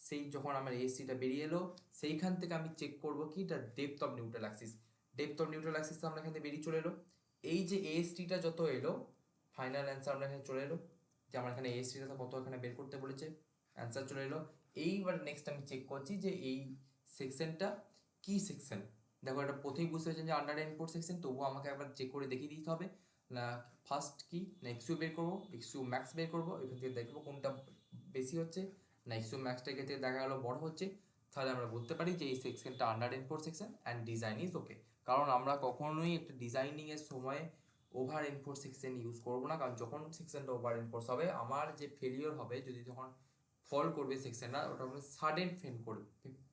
সেই যখন আমার এএসটিটা বেরিয়ে এলো সেইখান থেকে আমি চেক করব কি এটা depth of neutral Axis. Depth of neutral Axis আমরা এখান থেকে বেরিয়ে চলে এলো, এই যে এএসটিটা যত এলো ফাইনাল অ্যান্সার আমরা এখানে চলে এলো, যে আমার এখানে এএসটিটা কত এখানে বের করতে বলেছে, অ্যান্সার চলে এলো। এইবার নেক্সট আমি চেক করছি যে এই সেকশনটা কি সেকশন। দেখো এটা প্রথমেই বুঝতে পারছেন যে আন্ডার ইম্পোর্ট সেকশন, তবুও আমাকে একবার চেক করে দেখিয়ে দিতে হবে না ফার্স্ট কি না এক্সইউ বের করবো, এক্সইউ ম্যাক্স বের করবো, এখান থেকে দেখবো কোনটা বেশি হচ্ছে না এক্সইউ ম্যাক্সটা ক্ষেত্রে দেখা গেলো বড় হচ্ছে, তাহলে আমরা বলতে পারি যে এই সেকশনটা under import section and design is okay. কারণ আমরা কখনোই একটা ডিজাইনিং এর সময় ওভার ইনফোর্স সেকশন ইউজ করবো না, কারণ যখন সেকশনটা ওভার ইনফোর্স হবে আমার যে ফেলিওর হবে, যদি যখন ফল করবে সেকশনটা ওটা সাডেন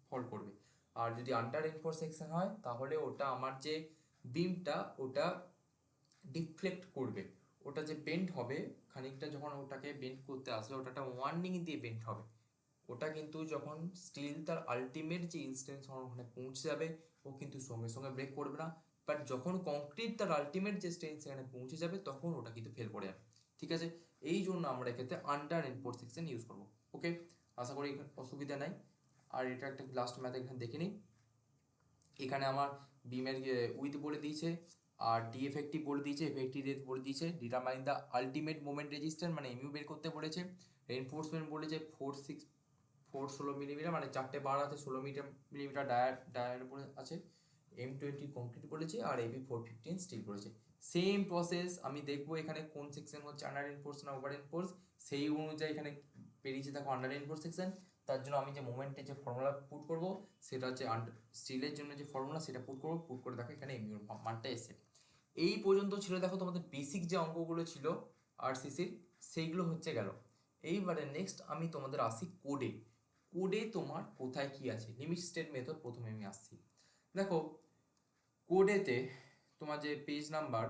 ফল করবে। আর যদি আন্ডার ইনফোর্স সেকশন হয় তাহলে ওটা আমার যে বিমটা ওটা ডিফ্লেক্ট করবে, ওটা যে বেন্ড হবে খানিকটা, যখন ওটাকে বেন্ড করতে আসবে ওটা একটা ওয়ার্নিং দিয়ে বেন্ড হবে। ওটা কিন্তু যখন স্টিল তার আলটিমেট যে ইনস্ট্যান্স ওখানে পৌঁছে যাবে ও কিন্তু সঙ্গে সঙ্গে ব্রেক করবে না, বাট যখন কংক্রিট তার আলটিমেট যে স্টেজ সেখানে পৌঁছে যাবে তখন ওটা কিন্তু ফেল করে যাবে। ঠিক আছে, এই জন্য আমরা এক্ষেত্রে আন্ডার ইনপোর্ট সেকশন ইউজ করবো। ওকে, আশা করি অসুবিধা নাই। আর এটা একটা লাস্ট ম্যাথ এখানে দেখে নিই। এখানে আমার বিমের উইথ বলে দিয়েছে আর ডি এফেক্টিভ বলে দিয়েছে, এফেক্টিভ রেট বলে দিয়েছে, determine the ultimate moment resistance মানে এমইউ বের করতে বলেছে, রেইনফোর্সমেন্ট বলেছে 416 মিলিমিটার মানে 4টে বার আছে 16 মিলিমিটার ডায়ার উপরে আছে, M20 কংক্রিট বলেছে আর এবি 415 স্টিল বলেছে। সেম প্রসেস আমি দেখবো এখানে কোন সেকশন হচ্ছে আন্ডার এনফোর্স না ওভার এনফোর্স, সেই অনুযায়ী এখানে বেরিয়েছে দেখো আন্ডার এনফোর্স সেকশন। তার জন্য আমি যে মোমেন্টের যে ফর্মুলা পুট করব সেটা হচ্ছে স্টিলের জন্য যে ফর্মুলা সেটা পুট করবো, পুট করে দেখো এখানে এমইউর মানটা এসে। এই পর্যন্ত ছিল দেখো তোমাদের বেসিক যে অঙ্কগুলো ছিল আরসিসির সেইগুলো হচ্ছে গেল। এইবারে নেক্সট আমি তোমাদের আসি কোডে। কোডে তোমার কোথায় কি আছে, লিমিট স্টেট মেথড প্রথমে আমি আসছি। দেখো কোডেতে তোমার যে পেজ নাম্বার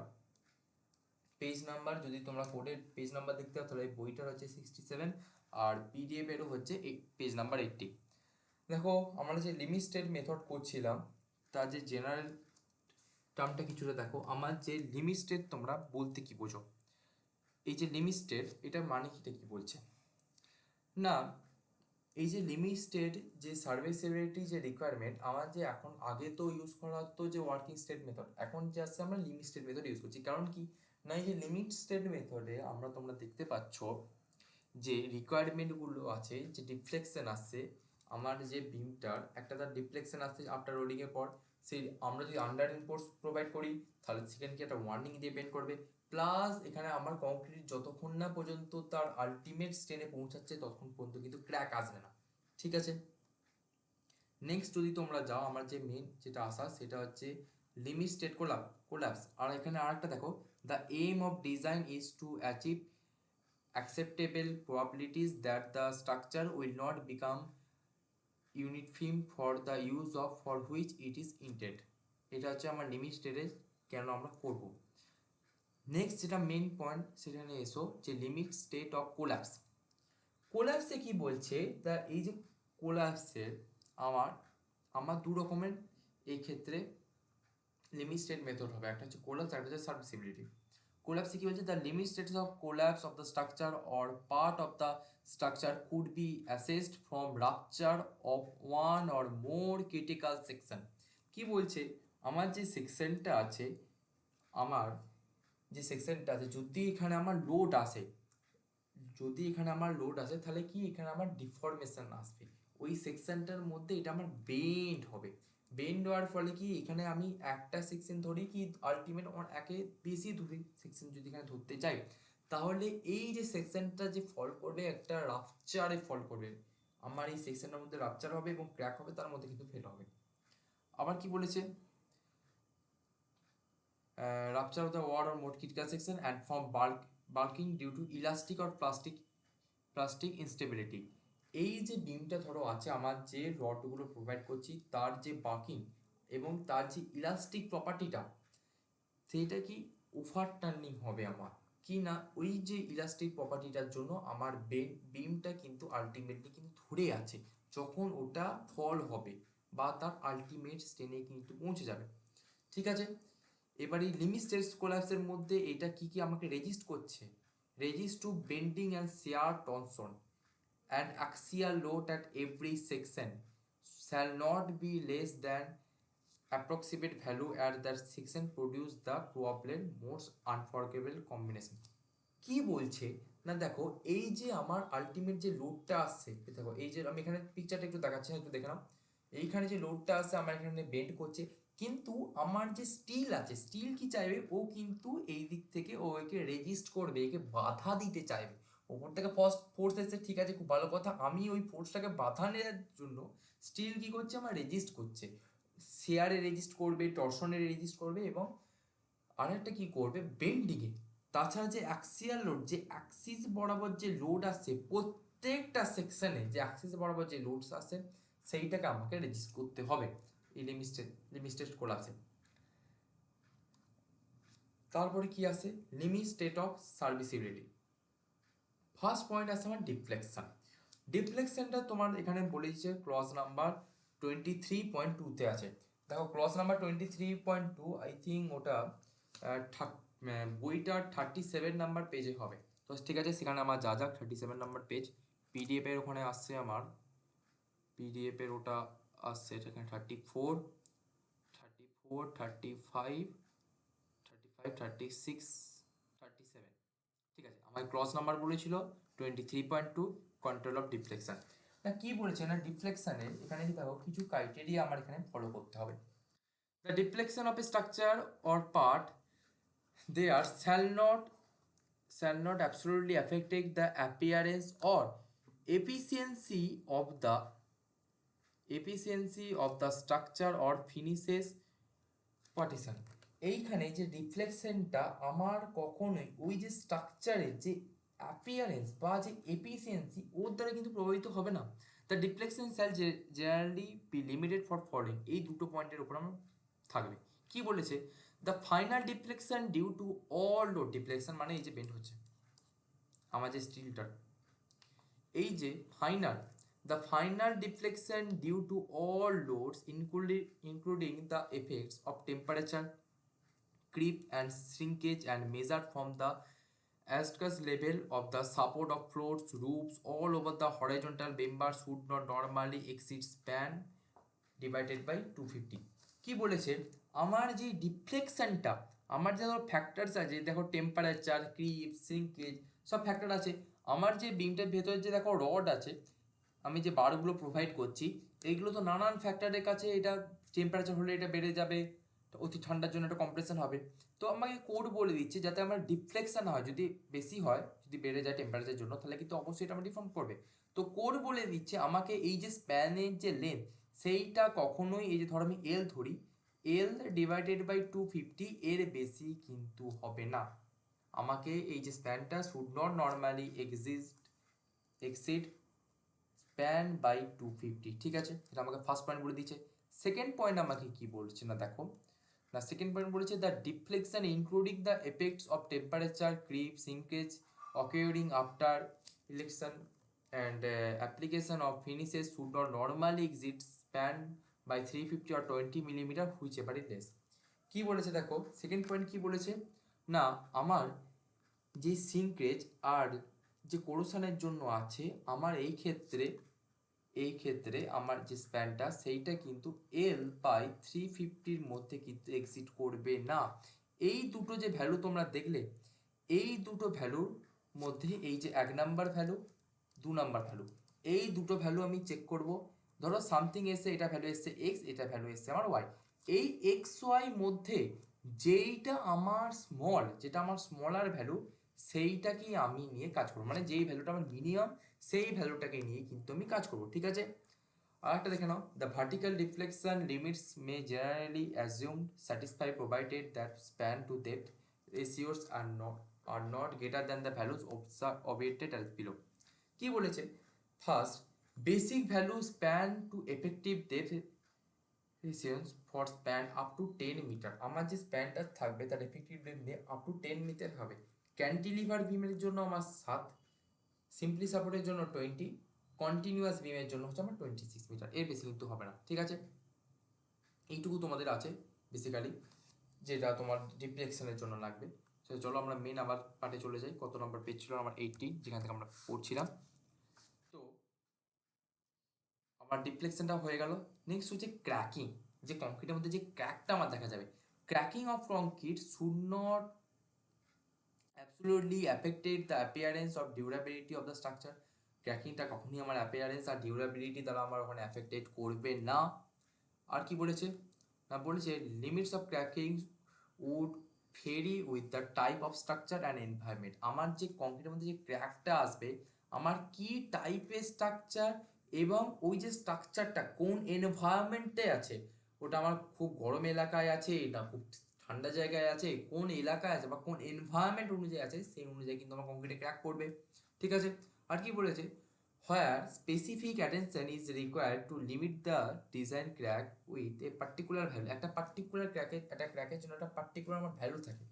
যদি তোমরা কোডের পেজ নাম্বার দেখতে পাও তাহলে বইটার হচ্ছে 67 আর পিডিএফ এরও হচ্ছে পেজ নাম্বার 80। দেখো আমরা যে লিমিট স্টেট মেথড করছিলাম তার যে জেনারেল টার্মটা কিছুটা দেখো, আমার যে লিমিট স্টেট তোমরা বলতে কি বোঝো, এই যে লিমিট স্টেট এটার মানে কি বলছে না, এই যে লিমিট স্টেট যে সার্ভিসেবিলিটি যে রিকোয়ারমেন্ট আমার যে এখন আগে তো ইউজ করা হতো যে ওয়ার্কিং স্টেট মেথড, এখন যে আসছে আমরা লিমিট স্টেট মেথড ইউজ করছি। কারণ কি না এই যে লিমিট স্টেট মেথডে আমরা তোমরা দেখতে পাচ্ছ যে রিকোয়ারমেন্টগুলো আছে, যে ডিফ্লেকশন আসছে আমার যে বিমটার একটা তার ডিফ্লেকশন আসছে আফটার রোডিংয়ের পর, সেই আমরা যদি আন্ডার ইনফোর্স প্রোভাইড করি তাহলে সেখানে কি একটা ওয়ার্নিং দিয়ে বেন্ড করবে, প্লাস এখানে আমার কংক্রিট যতক্ষণ না পর্যন্ত তার আলটিমেট স্টেনে পৌঁছাচ্ছে ততক্ষণ পর্যন্ত কিন্তু ক্র্যাক আসবে না। ঠিক আছে, নেক্সট যদি তোমরা যাও আমার যে মেন যেটা আসা সেটা হচ্ছে লিমিট স্টেট কোলাপস। আর এখানে আরেকটা দেখো, the aim of design is to achieve acceptable probabilities that the structure will not become uniform for the use of for which it is intended। এটা হচ্ছে আমার লিমিট স্টেটে কেন আমরা করব। নেক্সট যেটা মেন পয়েন্ট সেখানে এসো যে লিমিট স্টেট অফ কোলাপসে কি বলছে, তা এই যে কোলাপসের আমার দু রকমের এই ক্ষেত্রে লিমিট স্টেট মেথড হবে, একটা হচ্ছে কোলাপস একটা হচ্ছে সার্ভিসিবিলিটি। কোলাপসে কি বলছে, the limit states of collapse of the structure or part of the structure could be assessed from rupture of one or more critical section. কি বলছে আমার যে সেকশনটা আছে যদি এখানে আমার লোড আসে, তাহলে কি এখানে আমার ডিফরমেশন আসবে, ওই সেকশনটার মধ্যে এটা আমার বেন্ড হবে। বেন্ড হওয়ার ফলে কি এখানে আমি একটা সেকশন ধরি কি আলটিমেট একে বেশি ধরি সেকশন যদি এখানে ধরতে চাই, তাহলে এই যে সেকশনটা যে ফল করবে একটা রাপচারে ফল করবে, আমার এই সেকশনটার মধ্যে রাপচার হবে এবং ক্র্যাক হবে, তার মধ্যে কিন্তু ফেল হবে। আবার কি বলেছে, rupture of the wall or more critical section and from bulking due to elastic or plastic instability। এই যে বিমটা ধরো আছে, আমার যে রডগুলো প্রোভাইড করছি তার যে বার্কিং এবং তার যে ইলাস্টিক প্রপার্টিটা, সেইটা কি ওভার টার্নিং হবে আমার, কি না ওই যে ইলাস্টিক প্রপার্টিটার জন্য আমার বিমটা কিন্তু আলটিমেটলি কিন্তু ধরে আছে, যখন ওটা ফল হবে বা তার আলটিমেট স্টেনে কিন্তু পৌঁছে যাবে। ঠিক আছে, এবার এই লিমিট স্টেট কোলাপসের মধ্যে এটা কি কি আমাকে রেজিস্ট করছে, resist to bending and shear torsion and axial load at every section shall not be less than approximate value at that section produce the probable most unforgivable combination। কি বলছে না দেখো, এই যে আমার আলটিমেট যে লোডটা আসছে, দেখো এই যে আমি এখানে পিকচারটা একটু দেখাচ্ছি, একটু দেখে নাও। এইখানে যে লোডটা আসছে আমার এখানে বেন্ড করছে, কিন্তু আমার যে স্টিল আছে, স্টিল কি চাইবে, ও কিন্তু এই দিক থেকে ও একে রেজিস্ট করবে, একে বাধা দিতে চাইবে। ওপর থেকে ফার্স্ট ফোর্স এসেছে, ঠিক আছে, খুব ভালো কথা, আমি ওই ফোর্সটাকে বাধা নেওয়ার জন্য স্টিল কি করছে, আমার রেজিস্ট করছে, শেয়ারে রেজিস্ট করবে, টর্শনে রেজিস্ট করবে এবং আরেকটা কি করবে, বেন্ডিংয়ে। তাছাড়া যে অ্যাক্সিয়াল লোড, যে অ্যাক্সিস বরাবর যে লোড আসছে প্রত্যেকটা সেকশনে, যে অ্যাক্সিস বরাবর যে লোড আসছে সেইটাকে আমাকে রেজিস্ট করতে হবে এই লিমিটেড কোলাপসে। তারপরে কি আসে, limit state of serviceability. First point আছে আমার ডিফ্লেকশন। ডিফ্লেকশনটা তোমার এখানে বলে দিচ্ছে ক্লজ নাম্বার 23.2-তে আছে। দেখো ক্লজ নাম্বার 23.2, আই থিঙ্ক ওটা বইটার 37 নাম্বার পেজে হবে। তো ঠিক আছে, সেখানে আমার যা যাক 37 নাম্বার পেজ, পিডিএফ এর ওখানে আসছে আমার, পিডিএফ এর ওটা আসছে সেখানে 34, 35, 36, 37। ঠিক আছে, আমার ক্লজ নাম্বার বলেছিল 23.2, কন্ট্রোল অফ ডিফ্লেকশন। না কি বলেছে না, ডিফ্লেকশনের এখানে কি দেখো কিছু ক্রাইটেরিয়া আমার এখানে ফলো করতে হবে। The deflection of A structure or part there shall not absolutely affecting the appearance or efficiency of the structure or finishes partition। এইখানে যে রিফ্লেকশনটা আমার কখনোই ওই যে স্ট্রাকচারের যে অ্যাপিয়ারেন্স বা যে এফিসিয়েন্সি ওর দ্বারা কিন্তু প্রভাবিত হবে না। The deflection shall generally be limited for following, এই দুটো পয়েন্টের উপর আমার থাকবে। কি বলেছে, the final deflection due to all load, deflection মানে এই যে বেন্ড হচ্ছে আমার যে স্টিলটার, এই যে final, the final deflection due to all loads including the effects of temperature, creep and shrinkage and measured from the ascus level of the support of floors, roofs all over the horizontal member should not normally exceed span divided by 250। কি বলেছে, আমার যে ডিফ্লেকশনটা, আমার যে ধরো factors আছে, দেখো temperature, creep, shrinkage, সব ফ্যাক্টর আছে। আমার যে বিমটার ভেতরে যে দেখো রড আছে, আমি যে বারগুলো প্রোভাইড করছি, এইগুলো তো নানান ফ্যাক্টরের কাছে, এটা টেম্পারেচার হলে এটা বেড়ে যাবে, অতি ঠান্ডার জন্য একটা কম্প্রেশন হবে। তো আমাকে কোড বলে দিচ্ছে যাতে আমার ডিফ্লেকশন হয়, যদি বেশি হয়, যদি বেড়ে যায় টেম্পারেচারের জন্য, তাহলে কিন্তু অবশ্যই এটা আমার ডিফর্ম করবে। তো কোড বলে দিচ্ছে আমাকে এই যে স্প্যানের যে লেন্থ, সেইটা কখনোই, এই যে ধরো আমি এল ধরি, এল ডিভাইডেড বাই 250 এর বেশি কিন্তু হবে না। আমাকে এই যে স্প্যানটা should not normally exceed span by 250। ঠিক আছে, এটা আমাকে ফার্স্ট পয়েন্ট বলে দিচ্ছে। সেকেন্ড পয়েন্ট আমাকে কি বলছে না দেখো, না সেকেন্ড পয়েন্ট বলেছে the deflection including the effects of temperature, creep, sinkage occurring after election and application of finishes should not normally exceed span by 350 or 20 millimeter whichever is less। কি বলেছে দেখো, সেকেন্ড পয়েন্ট কি বলেছে না, আমার যে সিঙ্কেজ আর যে কোরোশনের জন্য আছে, আমার এই ক্ষেত্রে আমার যে স্প্যানটা সেইটা কিন্তু এল বাই 350-র মধ্যে কিন্তু এক্সিট করবে না। এই দুটো যে ভ্যালু তোমরা দেখলে, এই দুটো ভ্যালুর মধ্যে এই যে 1 নাম্বার ভ্যালু, 2 নাম্বার ভ্যালু, এই দুটো ভ্যালু আমি চেক করব। ধরো সামথিং এসে, এটা ভ্যালু এসছে এক্স, এটা ভ্যালু এসছে আমার ওয়াই, এই এক্স ওয়াই মধ্যে যেটা আমার স্মল, যেটা আমার স্মলার ভ্যালু, সেইটাকেই আমি নিয়ে কাজ করবো, মানে যেই ভ্যালুটা আমার মিনিমাম সেই ভ্যালুটাকে নিয়ে কিন্তু আমি কাজ করবো, ঠিক আছে। আর একটা দেখে নাও, the vertical reflection limits may generally assumed satisfy provided that span to depth ratios are not greater than the values objected as below. কি বলেছে, first basic value span to effective depth ratios for span up to 10 meter, আমার যে স্প্যানটা থাকবে তার effective depth নিয়ে up to 10 meter হবে। Cantilever বিমের জন্য আমার 7, সিম্পলি সাপোর্টের জন্য 20, কন্টিনিউয়াস বিমের জন্য হচ্ছে আমার 26 মিটার, এর বেশি কিন্তু হবে না, ঠিক আছে। এইটুকু তোমাদের আছে বেসিক্যালি, যেটা তোমার রিফ্লেকশনের জন্য লাগবে। তো চলো আমরা মেন আবার পার্টে চলে যাই। কত নম্বর পেজ ছিল আমার? 18, যেখান থেকে আমরা পড়ছিলাম। তো আমার ডিফ্লেকশনটা হয়ে গেল। নেক্সট হচ্ছে ক্র্যাকিং, যে কংক্রিটের মধ্যে যে ক্র্যাকটা আমার দেখা যাবে। Cracking of concrete should not absolutely affected the appearance of durability of the structure. ক্র্যাকিংটা কখনই আমার অ্যাপিয়ারেন্স আর ডিউরেবিলিটি দ্বারা আমার ওখানে অ্যাফেক্টেড করবে না। আর কি বলেছে না, বলেছে limits of cracking would vary with the type of structure and environment. আমার যে কংক্রিটের মধ্যে যে ক্র্যাকটা আসবে, আমার কি টাইপের স্ট্রাকচার এবং ওই যে স্ট্রাকচারটা কোন এনভায়রনমেন্টে আছে, ওটা আমার খুব গরম এলাকায় আছে না খুব ঠান্ডা জায়গায় আছে, কোন এলাকায় আছে বা কোন এনভায়রনমেন্ট অনুযায়ী আছে, সেই অনুযায়ী কিন্তু আমার কংক্রিটে ক্র্যাক করবে, ঠিক আছে। আর কি বলেছে, where specific attention is required to limit the design crack with a particular value। একটা পার্টিকুলার ক্র্যাকের, একটা ক্র্যাকের জন্য একটা পার্টিকুলার আমার ভ্যালু থাকে,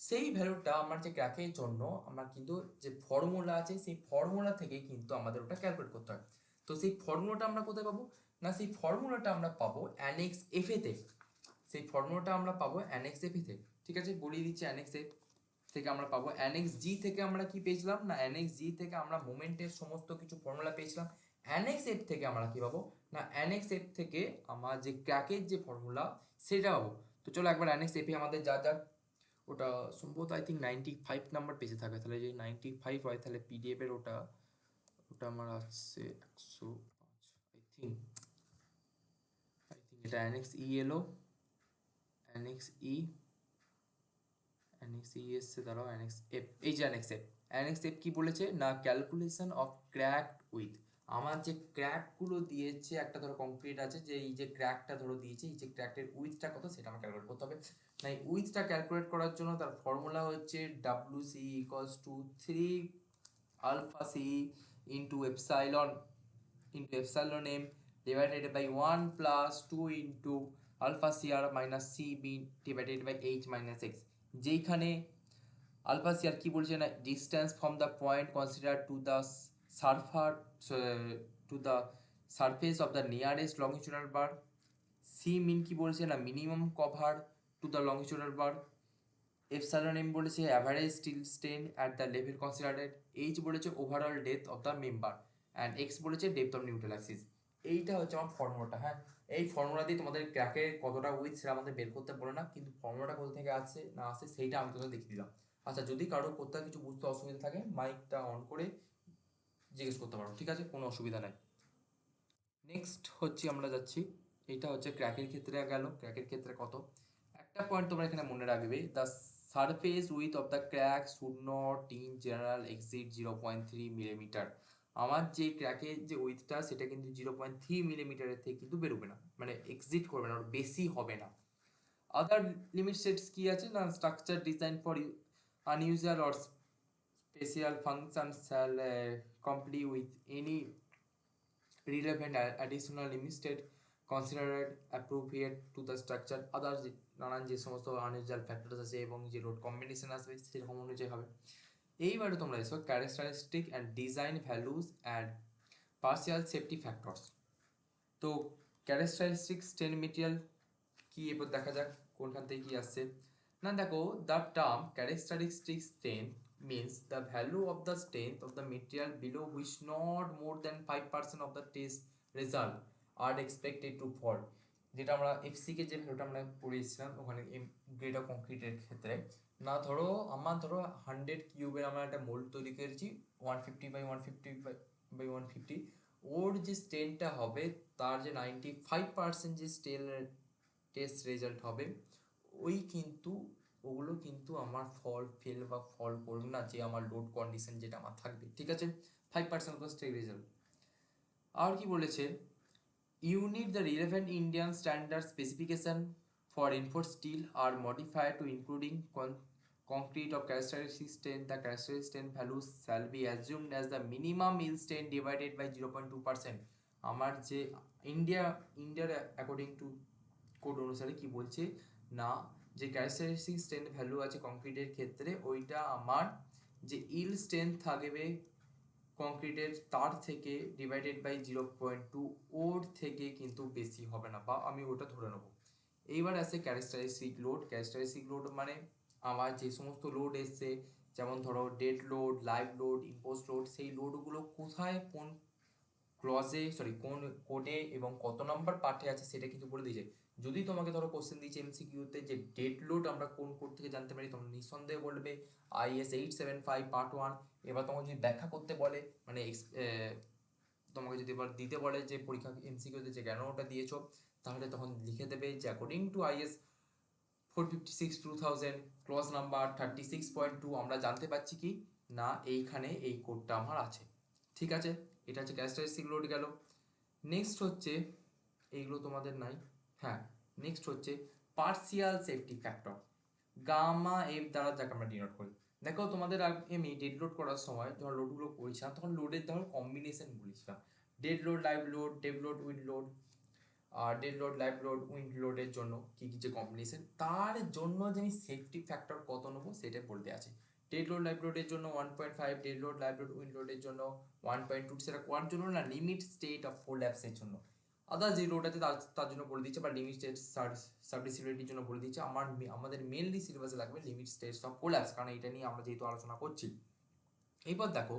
সেই ভ্যালুটা আমার যে ক্র্যাকের জন্য আমার কিন্তু যে ফর্মুলা আছে, সেই ফর্মুলা থেকে কিন্তু আমাদের ওটা ক্যালকুলেট করতে হয়। তো সেই ফর্মুলাটা আমরা কোথায় পাবো না, সেই ফর্মুলাটা আমরা পাবো অ্যানেক্স এফ এতে। সেই ফর্মুলাটা আমরা পাবো অ্যানেক্স এফ এতে, ঠিক আছে, বলিয়ে দিচ্ছি। অ্যানেক্স এফ থেকে আমরা পাবো অ্যানেক্স জি থেকে আমরা কি পেয়েছিলাম না, অ্যানেক্স জি থেকে আমরা মোমেন্টের সমস্ত কিছু ফর্মুলা পেয়েছিলাম। অ্যানেক্স এফ থেকে আমরা কি পাবো না, অ্যানেক্স এফ থেকে আমার যে ক্র্যাকের যে ফর্মুলা সেটা পাবো। তো চলো একবার অ্যানেক্স এফে আমাদের যা যা, ওটা সম্ভবত আই থিঙ্ক 95 নাম্বার পেজে থাকে, তাহলে যদি 95 হয় তাহলে পিডিএফ এর ওটা, ওটা আমার আছে 105 আই থিঙ্ক। এটা অ্যানেক্স ই এলো, অ্যানেক্স ই, অ্যানেক্স ই এসছে, দাঁড়াও অ্যানেক্স এফ, এই যে অ্যানেক্স এফ। অ্যানেক্স এফ কি বলেছে না, ক্যালকুলেশন অফ ক্র্যাক উইথ, আমার যে ক্র্যাকগুলো দিয়েছে, একটা ধরো কংক্রিট আছে, যে এই যে ক্র্যাকটা ধরো দিয়েছে, এই যে ক্র্যাকের উইথটা কত সেটা আমার ক্যালকুলেট করতে হবে। না এই উইথটা ক্যালকুলেট করার জন্য তার ফর্মুলা হচ্ছে W C equals to 3 alpha C into epsilon M divided by 1 plus 2 into alpha C R minus C B divided by H minus X. যেইখানে আলফা সি আর কি বলছে না, distance from the point consider to the surfer to the surface of the nearest longitudinal bar. C min কি বলছে না, minimum cover to the longitudinal bar. Epsilon M বলেছে average still strain at the level considered. H বলেছে overall depth of the member, and X বলেছে depth of neutral axis. এইটা হচ্ছে আমার ফর্মুলাটা, হ্যাঁ। এই ফর্মুলা দিয়ে তোমাদের ক্র্যাকের কতটা উইথ সেটা আমাদের বের করতে বলে না, কিন্তু ফর্মুলাটা কোথা থেকে আসছে না আসছে সেইটা আমি তোমাদের দেখিয়ে দিলাম। আচ্ছা, যদি কারো কোথাও কিছু বুঝতে অসুবিধা থাকে মাইকটা অন করে জিজ্ঞেস করতে পারো, ঠিক আছে, কোনো অসুবিধা নাই। নেক্সট হচ্ছে আমরা যাচ্ছি, এটা হচ্ছে ক্র্যাকের ক্ষেত্রে গেল। ক্র্যাকের ক্ষেত্রে কত, একটা পয়েন্ট তোমরা এখানে মনে রাখবে, the surface with of the crack should not in general exceed 0.3 millimetre. আমার যে ক্র্যাকের যে উইথটা সেটা কিন্তু 0.3 মিলিমিটারের থেকে কিন্তু বেরোবে না, মানে এক্সিট করবে না, ওর বেশি হবে না। আদার লিমিট সেটস কি আছে না, structure design for unusual or special function shall comply with any relevant additional limited considered appropriate to the structure others, নানান যে সমস্ত আনইউজুয়াল ফ্যাক্টরস আছে এবং যে লোড কম্বিনেশন আসবে সেরকম অনুযায়ী হবে। এইবারে তোমরা এসো characteristic and design values and partial safety factors. তো ক্যারেক্টারিস্টিক স্ট্রেন মেটেরিয়াল কি, এবার দেখা যাক কোনখান থেকে কি আসছে না। দেখো, the term characteristic strain means the value of the strength of the material below which not more than 5% of the test result are expected to fall। যেটা আমরা এফসি কে যে ভ্যালুটা আমরা পড়েছিলাম ওখানে গ্রেড অফ কংক্রিটের ক্ষেত্রে, না ধরো আমার ধরো 100 কিউবের আমরা একটা মোল্ড তৈরি করেছি 150 বাই 150 বাই 150, ওর যে স্টেনটা হবে তার যে 95% যে টেস্ট রেজাল্ট হবে ওই কিন্তু ওগুলো কিন্তু আমার ফেল বা ফল করবে না, যে আমার লোড কন্ডিশন যেটা আমার থাকবে, ঠিক আছে। 5% অফ স্টেট রেজাল্ট। আর কি বলেছে, you need the relevant Indian standard specification for enforced steel are modified to including concrete of characteristic strength. The characteristic strength values shall be assumed as the minimum yield strength divided by 0.2%. আমার যে ইন্ডিয়ার according to code অনুসারে কি বলছে না, যে characteristic strength value আছে কংক্রিটের ক্ষেত্রে ওইটা আমার যে ইল্ড স্ট্রেংথ থাকবে কংক্রিটের তার থেকে ডিভাইডেড বাই 0.2, ওর থেকে কিন্তু বেশি হবে না, বা আমি ওটা ধরে নেবো। এইবার আসে ক্যারেক্টারিস্টিক লোড। ক্যারেক্টারিস্টিক লোড মানে আমার যে সমস্ত লোড এসছে, যেমন ধরো dead load, live load, impose load, সেই লোডগুলো কোথায় কোন কোন কোডে এবং কত নাম্বার পার্টে আছে সেটা কিন্তু বলে দিয়েছে। যদি তোমাকে ধরো কোশ্চেন দিয়েছে এমসিকিউতে যে ডেড লোড আমরা কোন কোড থেকে জানতে পারি, তোমরা নিঃসন্দেহে বলবে IS 875 পার্ট 1। এবার তোমাকে যদি ব্যাখ্যা করতে বলে, মানে তোমাকে যদি এবার দিতে বলে যে পরীক্ষা এমসিকিউতে যে কেন ওটা দিয়েছো, তাহলে তখন লিখে দেবে যে according to IS 456/2000 clause number 36.2 আমরা জানতে পারছি কি না এইখানে এই কোডটা আমার আছে, ঠিক আছে। এটা হচ্ছে ক্যারেক্টারিস্টিক লোড গেল। নেক্সট হচ্ছে, এইগুলো তোমাদের নাই, হ্যাঁ, নেক্সট হচ্ছে partial safety factor, gamma f দ্বারা যাকে আমরা ডিনোট করি। দেখো তোমাদের আমি ডেড লোড করার সময় যখন লোডগুলো করেছিলাম তখন লোডের ধরো কম্বিনেশন বলেছিলাম, dead load, live load, dead load, wind load. আর dead load, live load, wind লোডের জন্য কি কি যে কম্বিনেশন, তার জন্য যে আমি সেফটি ফ্যাক্টর কত নেবো সেটা বলতে আছে। ডেড লোড, লাইভ লোডের জন্য 1.5, dead load, live load, wind লোডের জন্য 1.2, সেটা কোয়ার জন্য না, লিমিট স্টেট অফ কোল্যাপসের জন্য। আদার্স যে লোড আছে তার জন্য বলে দিচ্ছে, বা লিমিট স্টেট সাবডিসিবিলিটির জন্য বলে দিচ্ছে। আমাদের মেনলি সিলেবাসে লাগবে লিমিট স্টেটস অফ কোল্যাপস, কারণ এটা নিয়ে আমরা যেহেতু আলোচনা করছি। এইবার দেখো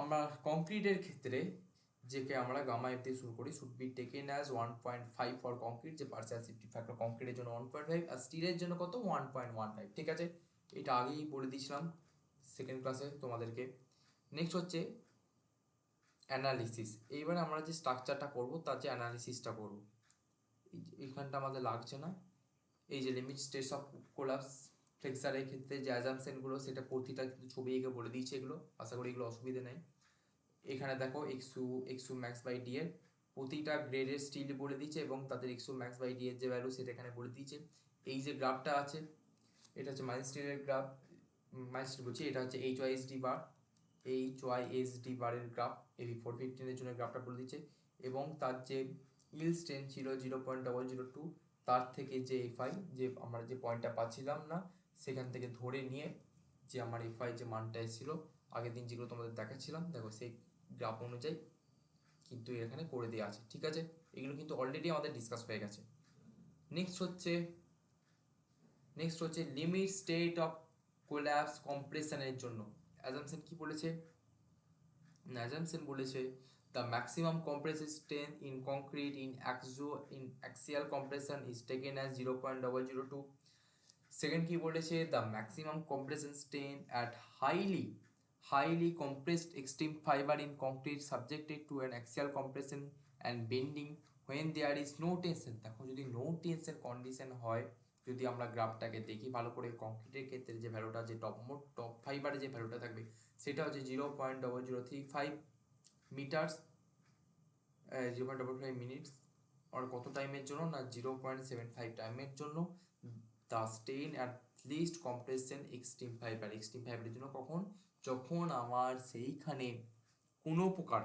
আমরা কংক্রিটের ক্ষেত্রে যেকে আমরা গামা এফ দিয়ে শুরু করি, should be taken as 1.5 for concrete, যে পার্সিয়াল সেফটি ফ্যাক্টর কংক্রিটের জন্য 1.5, আর স্টিলের জন্য কত 1.15, ঠিক আছে। এটা আগেই বলে দিয়েছিলাম সেকেন্ড ক্লাসে তোমাদেরকে। নেক্সট হচ্ছে অ্যানালিসিস। এইবার আমরা যে স্ট্রাকচারটা করব তার যে অ্যানালিসিসটা করব, এইখানটা আমাদের লাগছে না। এই যে লিমিট স্টেটস অফ কোলাপস ফ্লেক্সারের ক্ষেত্রে যে অ্যাজাম্পশনগুলো সেটা প্রতিটা কিন্তু ছবি এঁকে বলে দিয়েছে, এগুলো আশা করি এগুলো অসুবিধা নেই। এখানে দেখো এক্সু ম্যাক্স বাই ডি এর প্রতিটা গ্রেডের স্টিল বলে দিয়েছে এবং তাদের এক্সু ম্যাক্স বাই ডি এর যে ভ্যালু সেটা এখানে বলে দিয়েছে। এই যে গ্রাফটা আছে এটা হচ্ছে মাইন স্টিলের গ্রাফ, মাইন স্টিল বলছি, এটা হচ্ছে HYSD বারের গ্রাফ, এবি 415 এর জন্য গ্রাফটা বলে দিচ্ছে। এবং তার যে ইল স্ট্রেন ছিল 0.002, তার থেকে যে এফআই যে আমরা যে পয়েন্টটা পাচ্ছিলাম না সেখান থেকে ধরে নিয়ে যে আমার এফআই যে মানটা এসেছিল আগের দিন যেগুলো তোমাদের দেখাচ্ছিলাম, দেখো সেই গ্রাফ অনুযায়ী কিন্তু এখানে করে দেওয়া আছে, ঠিক আছে। এগুলো কিন্তু অলরেডি আমাদের ডিসকাস হয়ে গেছে। নেক্সট হচ্ছে লিমিট স্টেট অফ কোল্যাপস কম্প্রেশনের জন্য অ্যাজাম্পশন কি বলেছে, অ্যাজাম্পশন বলেছে the maximum compressive strength in concrete in axial compression is taken as 0.002. Second কি বলেছে, the maximum compression strength at highly compressed extreme fiber in concrete subjected to an axial compression and bending when there is no tension। দেখো যদি no tension condition হয়, যদি আমরা গ্রাফটাকে দেখি ভালো করে, কংক্রিটের ক্ষেত্রে যে ভ্যালুটা যে টপ ফাইবারে যে ভ্যালুটা থাকবে সেটা হচ্ছে 0.0035 মিটার্স, 0.55 মিনিটস, আর কত টাইমের জন্য না 0.75 টাইমের জন্য। The strain at least compression extreme ফাইবারের জন্য কখন, যখন আমার সেইখানে কোনো প্রকার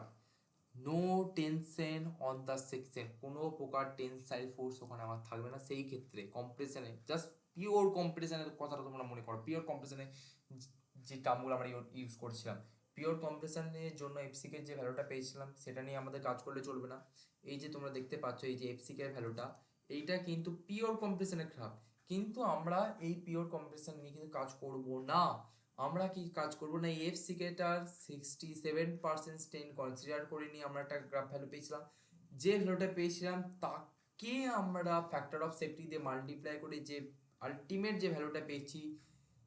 no tension on the section, কোনো প্রকার টেনসাইল ফোর্স ওখানে আমার থাকবে না, সেই ক্ষেত্রে কম্প্রেশনে জাস্ট পিওর কম্প্রেশনের কথাটা তোমরা মনে করো, পিওর কম্প্রেশনে যে টার্মগুলো আমরা ইউজ করছিলাম, পিওর কম্প্রেশনের জন্য এফসিকে যে ভ্যালুটা পেয়েছিলাম সেটা নিয়ে আমাদের কাজ করলে চলবে না। এই যে তোমরা দেখতে পাচ্ছ এই যে এফসিকে ভ্যালুটা, এইটা কিন্তু পিওর কম্প্রেশনের গ্রাফ, কিন্তু আমরা এই পিওর কম্প্রেশন নিয়ে কিন্তু কাজ করব না। আমরা কি কাজ করব না, এই এফসিকেটার 67% স্ট্রেন কনসিডার করে নিয়ে আমরা একটা গ্রাফ ভ্যালু পেয়েছিলাম, যে ভ্যালুটা পেয়েছিলাম তাকে আমরা ফ্যাক্টর অফ সেফটি দিয়ে মাল্টিপ্লাই করে যে আলটিমেট যে ভ্যালুটা পেয়েছি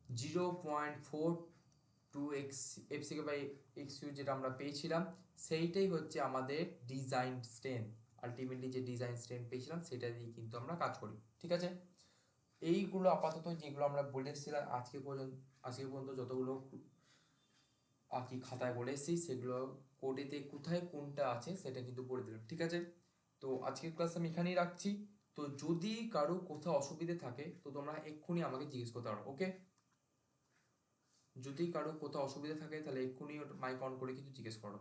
0.42 এফসিকে বাই এক্সইউ যেটা আমরা পেয়েছিলাম সেইটাই হচ্ছে আমাদের ডিজাইন স্ট্রেন্থ। আলটিমেটলি যে ডিজাইন স্ট্রেন্থ পেয়েছিলাম সেটা দিয়ে কিন্তু আমরা কাজ করি, ঠিক আছে। এইগুলো আপাতত যেগুলো আমরা বলেছিলাম আজকে পর্যন্ত যতগুলো আর কি খাতায় বলে এসেছি সেগুলো কোডেতে কোথায় কোনটা আছে সেটা কিন্তু বলে দিলাম, ঠিক আছে। তো আজকের ক্লাস আমি এখানেই রাখছি। তো যদি কারো কোথাও অসুবিধে থাকে তো তোমরা এক্ষুনি আমাকে জিজ্ঞেস করতে পারো, ওকে। যদি কারো কোথাও অসুবিধা থাকে তাহলে এক্ষুনি মাইক অন করে কিন্তু জিজ্ঞেস করো।